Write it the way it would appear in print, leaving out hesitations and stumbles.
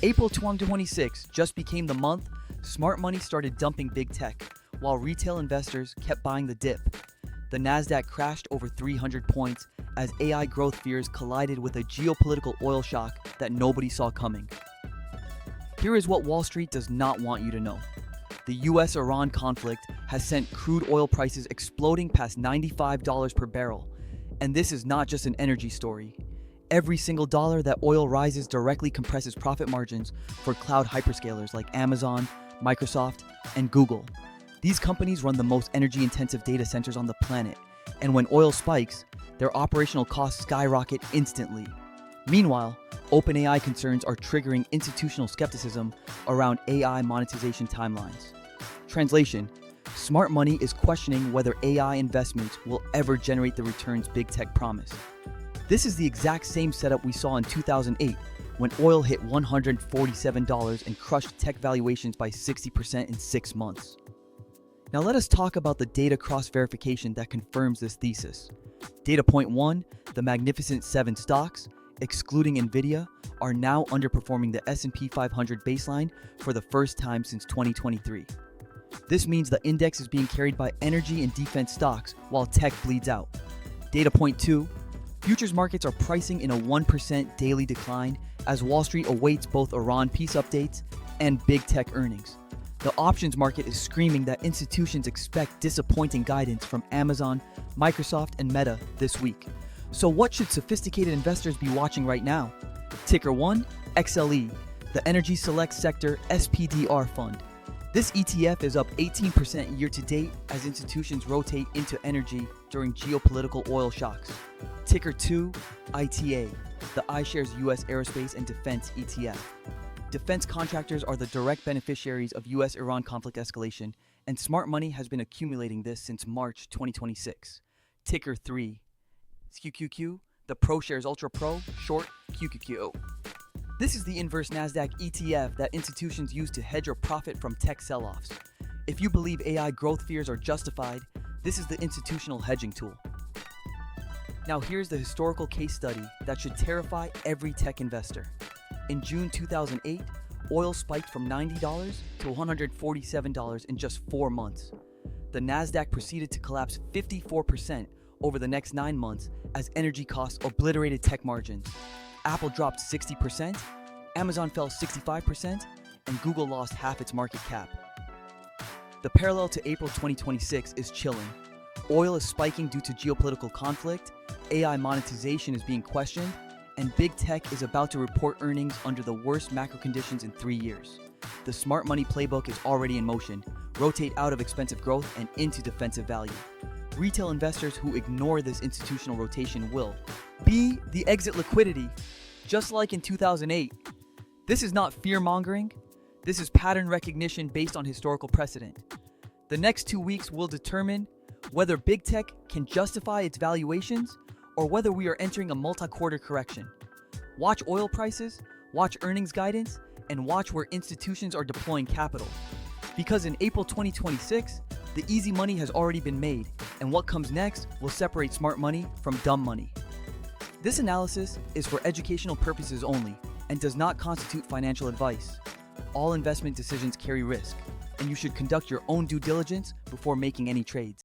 April 2026 just became the month smart money started dumping big tech, while retail investors kept buying the dip. The Nasdaq crashed over 300 points as AI growth fears collided with a geopolitical oil shock that nobody saw coming. Here is what Wall Street does not want you to know. The US-Iran conflict has sent crude oil prices exploding past $95 per barrel. And this is not just an energy story. Every single dollar that oil rises directly compresses profit margins for cloud hyperscalers like Amazon, Microsoft, and Google. These companies run the most energy-intensive data centers on the planet, and when oil spikes, their operational costs skyrocket instantly. Meanwhile, OpenAI concerns are triggering institutional skepticism around AI monetization timelines. Translation: smart money is questioning whether AI investments will ever generate the returns big tech promise. This is the exact same setup we saw in 2008 when oil hit $147 and crushed tech valuations by 60% in 6 months. Now let us talk about the data cross-verification that confirms this thesis. Data point 1, the Magnificent 7 stocks, excluding Nvidia, are now underperforming the S&P 500 baseline for the first time since 2023. This means the index is being carried by energy and defense stocks while tech bleeds out. Data point 2, futures markets are pricing in a 1% daily decline as Wall Street awaits both Iran peace updates and big tech earnings. The options market is screaming that institutions expect disappointing guidance from Amazon, Microsoft, and Meta this week. So what should sophisticated investors be watching right now? Ticker 1, XLE, the Energy Select Sector SPDR Fund. This ETF is up 18% year to date as institutions rotate into energy during geopolitical oil shocks. Ticker 2, ITA, the iShares US Aerospace and Defense ETF. Defense contractors are the direct beneficiaries of US-Iran conflict escalation, and smart money has been accumulating this since March 2026. Ticker 3, QQQ, the ProShares Ultra Pro, short QQQ. This is the inverse Nasdaq ETF that institutions use to hedge or profit from tech sell-offs. If you believe AI growth fears are justified, this is the institutional hedging tool. Now here's the historical case study that should terrify every tech investor. In June 2008, oil spiked from $90 to $147 in just 4 months. The Nasdaq proceeded to collapse 54% over the next 9 months as energy costs obliterated tech margins. Apple dropped 60%, Amazon fell 65%, and Google lost half its market cap. The parallel to April 2026 is chilling. Oil is spiking due to geopolitical conflict, AI monetization is being questioned, and big tech is about to report earnings under the worst macro conditions in 3 years. The smart money playbook is already in motion. Rotate out of expensive growth and into defensive value. Retail investors who ignore this institutional rotation will be the exit liquidity, just like in 2008. This is not fear-mongering. This is pattern recognition based on historical precedent. The next 2 weeks will determine whether big tech can justify its valuations or whether we are entering a multi-quarter correction. Watch oil prices, watch earnings guidance, and watch where institutions are deploying capital. Because in April 2026, the easy money has already been made, and what comes next will separate smart money from dumb money. This analysis is for educational purposes only and does not constitute financial advice. All investment decisions carry risk, and you should conduct your own due diligence before making any trades.